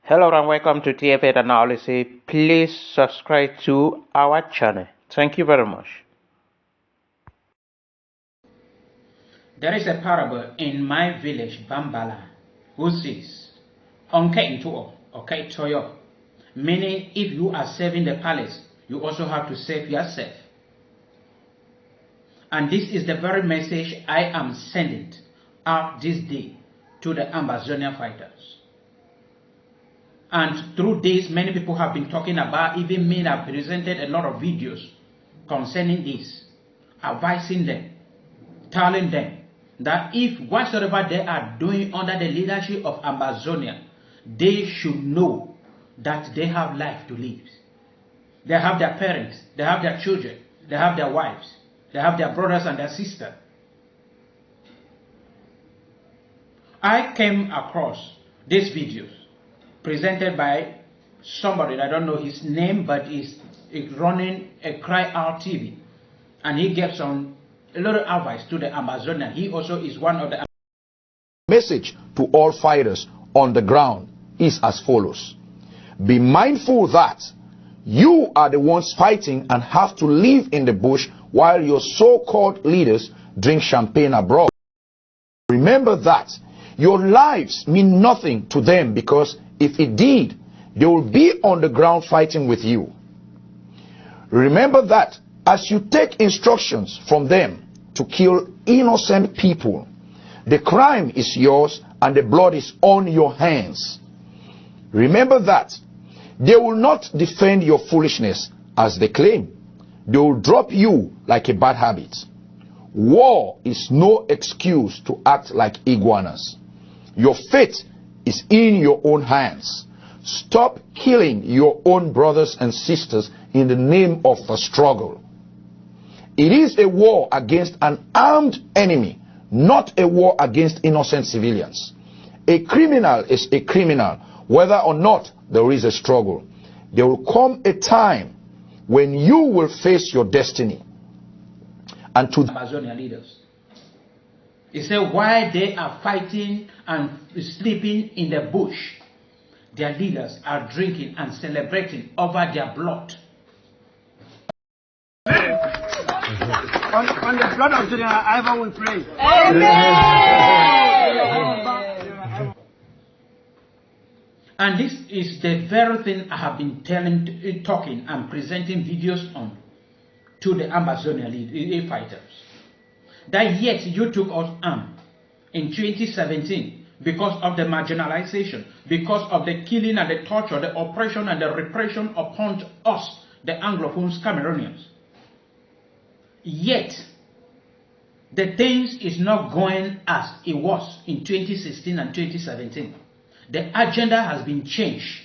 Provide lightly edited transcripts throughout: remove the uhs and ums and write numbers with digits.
Hello and welcome to TFA Analysis. Please subscribe to our channel. Thank you very much. There is a parable in my village, Bambala, who says, Onke into okay toyo. Meaning, if you are serving the palace, you also have to save yourself. And this is the very message I am sending out this day to the Ambazonian fighters. And through this, many people have been talking about, even me, I've presented a lot of videos concerning this, advising them, telling them that if whatsoever they are doing under the leadership of Ambazonia, they should know that they have life to live. They have their parents, they have their children, they have their wives, they have their brothers and their sisters. I came across these videos presented by somebody, I don't know his name, but he's running a Cry Out TV, and he gives some a little advice to the Ambazonian. He also is one of the message to all fighters on the ground is as follows. Be mindful that you are the ones fighting and have to live in the bush while your so-called leaders drink champagne abroad. Remember that your lives mean nothing to them, because if it did, they will be on the ground fighting with you. Remember that as you take instructions from them to kill innocent people, the crime is yours and the blood is on your hands. Remember that they will not defend your foolishness as they claim. They will drop you like a bad habit. War is no excuse to act like iguanas. Your fate is in your own hands. Stop killing your own brothers and sisters in the name of the struggle. It is a war against an armed enemy, not a war against innocent civilians. A criminal is a criminal, whether or not there is a struggle. There will come a time when you will face your destiny. And to the Ambazonian leaders, he said, while they are fighting and sleeping in the bush, their leaders are drinking and celebrating over their blood. On the blood of Julian, I will pray. Amen. And this is the very thing I have been talking and presenting videos on to the Ambazonian fighters. That yet you took us arm in 2017 because of the marginalization, because of the killing and the torture, the oppression and the repression upon us, the Anglophones Cameroonians. Yet, the things is not going as it was in 2016 and 2017. The agenda has been changed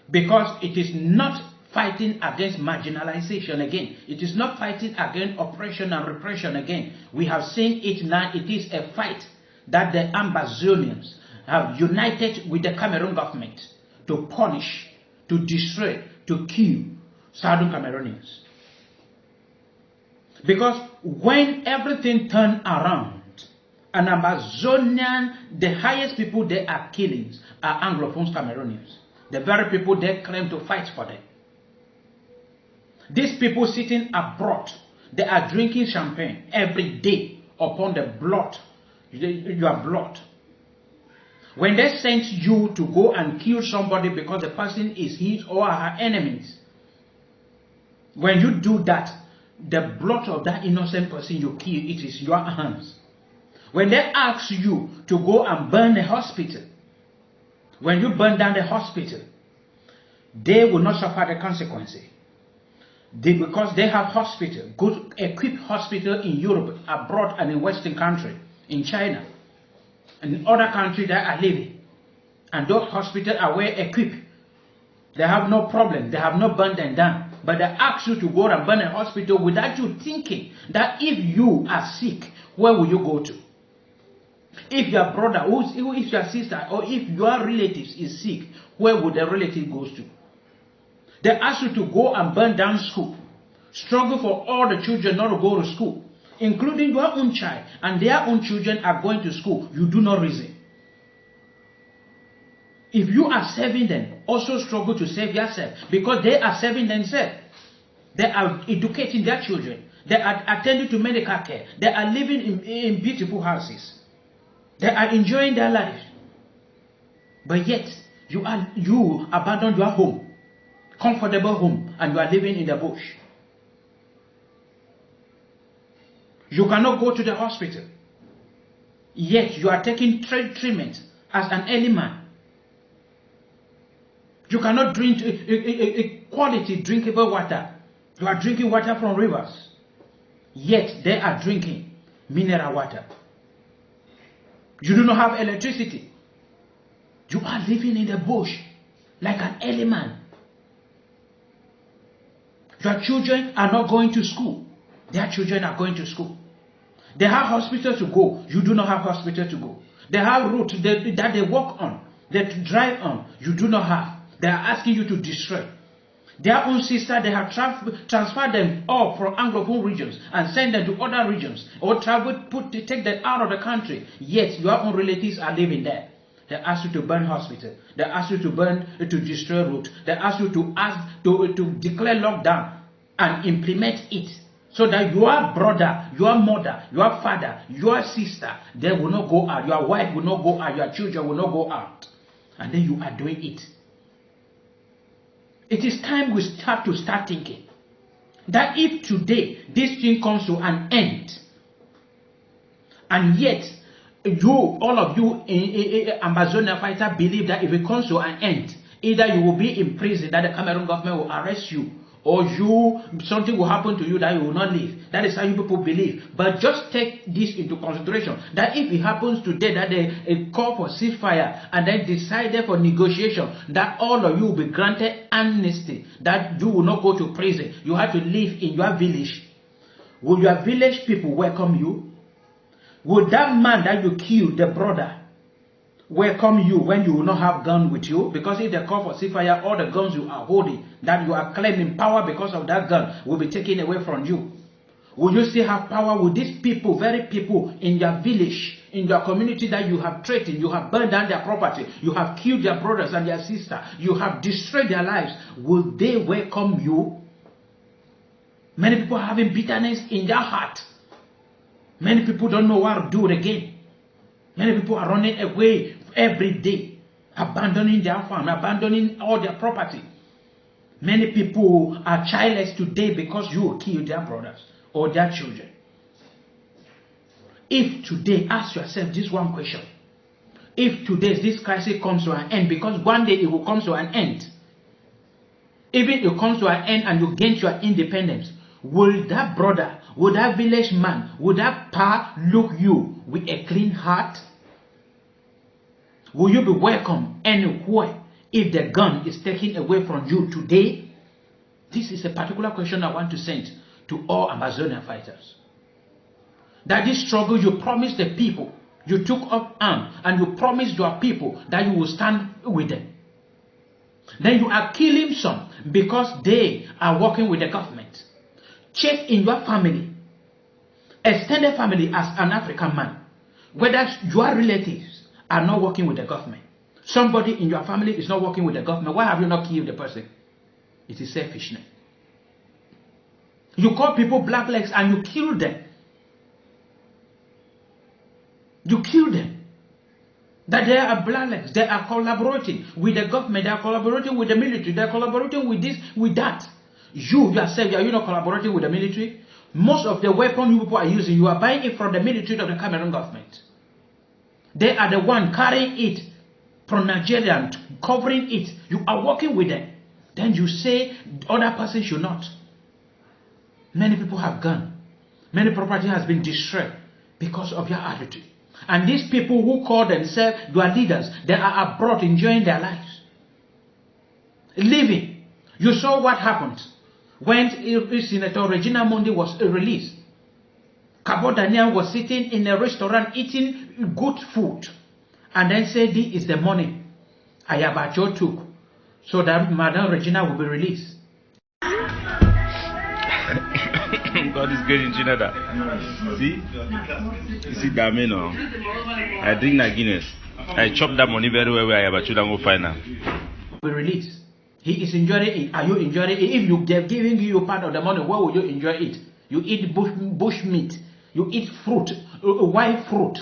because it is not fighting against marginalization again. It is not fighting against oppression and repression again. We have seen it now. It is a fight that the Ambazonians have united with the Cameroon government to punish, to destroy, to kill Southern Cameroonians. Because when everything turned around, an Ambazonian, the highest people they are killing are Anglophones Cameroonians. The very people they claim to fight for them. These people sitting abroad, they are drinking champagne every day upon the blood, your blood. When they sent you to go and kill somebody because the person is his or her enemies, when you do that, the blood of that innocent person you kill, it is your hands. When they ask you to go and burn a hospital, when you burn down the hospital, they will not suffer the consequences. Because they have hospital, good equipped hospital in Europe, abroad and in Western country, in China, and in other countries that are living. And those hospitals are well equipped. They have no problem. They have not burned them down. But they ask you to go and burn a hospital without you thinking that if you are sick, where will you go to? If your brother, if your sister, or if your relatives is sick, where would the relative go to? They ask you to go and burn down school. Struggle for all the children not to go to school, including your own child, and their own children are going to school. You do not reason. If you are serving them, also struggle to save yourself, because they are serving themselves. They are educating their children. They are attending to medical care. They are living in beautiful houses. They are enjoying their life. But yet, you abandon your home, comfortable home, and you are living in the bush. You cannot go to the hospital. Yet, you are taking treatment as an early man. You cannot drink a quality drinkable water. You are drinking water from rivers. Yet, they are drinking mineral water. You do not have electricity. You are living in the bush like an early man. Your children are not going to school. Their children are going to school. They have hospital to go. You do not have hospital to go. They have route that they walk on, that drive on. You do not have. They are asking you to destroy. Their own sister, they have transferred them all from Anglophone regions and sent them to other regions, or take them out of the country. Yet your own relatives are living there. They ask you to burn hospital. They ask you to destroy route. They ask you to declare lockdown and implement it, so that your brother, your mother, your father, your sister, they will not go out. Your wife will not go out. Your children will not go out. And then you are doing it. It is time we have to start thinking that if today this thing comes to an end, and yet all of you Ambazonian fighter believe that if it comes to an end, either you will be in prison, that the Cameroon government will arrest you, or something will happen to you that you will not live. That is how you people believe. But just take this into consideration, that if it happens today that they call for ceasefire and then decided for negotiation, that all of you will be granted amnesty, that you will not go to prison. You have to live in your village. Will your village people welcome you? Will that man that you killed, the brother, welcome you when you will not have gun with you? Because if they call for ceasefire, all the guns you are holding, that you are claiming power because of that gun, will be taken away from you. Will you still have power with these people, very people in your village, in your community that you have threatened, you have burned down their property, you have killed their brothers and their sisters, you have destroyed their lives? Will they welcome you? Many people are having bitterness in their heart. Many people don't know what to do again. Many people are running away every day, abandoning their farm, abandoning all their property. Many people are childless today because you killed their brothers or their children. If today, ask yourself this one question. If today this crisis comes to an end, because one day it will come to an end, even if it comes to an end and you gain your independence, will that brother, will that village man, will that pa look you with a clean heart? Will you be welcome anywhere if the gun is taken away from you today? This is a particular question I want to send to all Amazonian fighters. That this struggle you promised the people, you took up arms and you promised your people that you will stand with them. Then you are killing some because they are working with the government. Check in your family, extended family, as an African man, whether your relatives are not working with the government. Somebody in your family is not working with the government. Why have you not killed the person? It is selfishness. You call people blacklegs and you kill them. You kill them. That they are blacklegs. They are collaborating with the government. They are collaborating with the military. They are collaborating with this, with that. You yourself, are you not collaborating with the military? Most of the weapons you people are using, you are buying it from the military of the Cameroon government. They are the one carrying it from Nigeria, covering it. You are working with them. Then you say other person should not. Many people have gone. Many property has been destroyed because of your attitude. And these people who call themselves your leaders, they are abroad enjoying their lives, living. You saw what happened when Senator Regina Mundi was released. Cabo Daniel was sitting in a restaurant eating good food, and then said, "This is the money Ayabacho took so that Madam Regina will be released." God is great in Trinidad. See? You see that, man? I drink that Guinness. I chop that money very well where I have a children go find now. Be released. He is enjoying it. Are you enjoying it? If you they're giving you part of the money, where will you enjoy it? You eat bush meat. You eat fruit, wild fruit.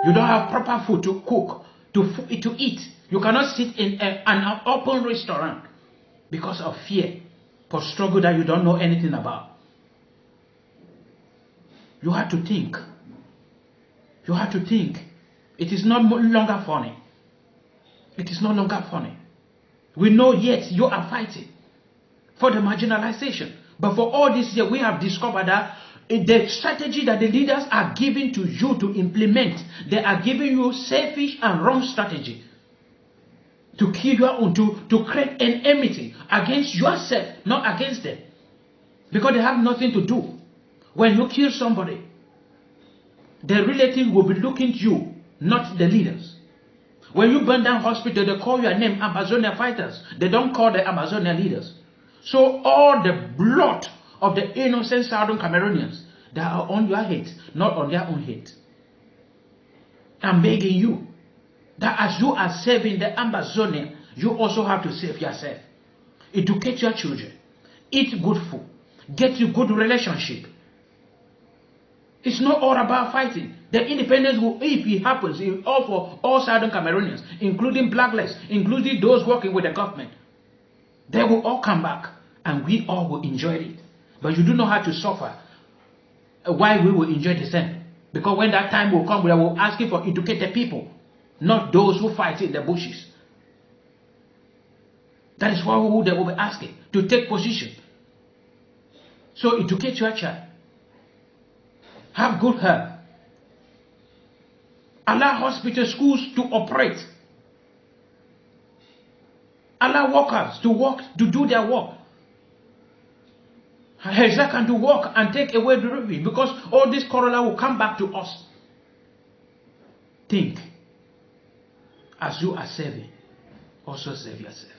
You don't have proper food to cook, to eat. You cannot sit in an open restaurant because of fear, for struggle that you don't know anything about. You have to think. You have to think. It is no longer funny. It is no longer funny. We know yet you are fighting for the marginalization. But for all this year, we have discovered that the strategy that the leaders are giving to you to implement, they are giving you selfish and wrong strategy to kill your own, to create an enmity against yourself, not against them. Because they have nothing to do. When you kill somebody, the relative will be looking to you, not the leaders. When you burn down hospital, they call your name Ambazonian fighters. They don't call the Ambazonian leaders. So all the blood of the innocent Southern Cameroonians that are on your head, not on their own head. I'm begging you that as you are saving the Ambazonian, you also have to save yourself. Educate your children. Eat good food. Get you good relationship. It's not all about fighting. The independence will, if it happens, for all Southern Cameroonians, including blacklist, including those working with the government, they will all come back and we all will enjoy it. But you do not have to suffer. Why we will enjoy the same? Because when that time will come, we will ask you for educated people, not those who fight in the bushes. That is why they will be asking to take position. So educate your child. Have good health. Allow hospital schools to operate. Allow workers to work, to do their work. Hezek can do work and take away the revenue, because all this corona will come back to us. Think. As you are saving, also save yourself.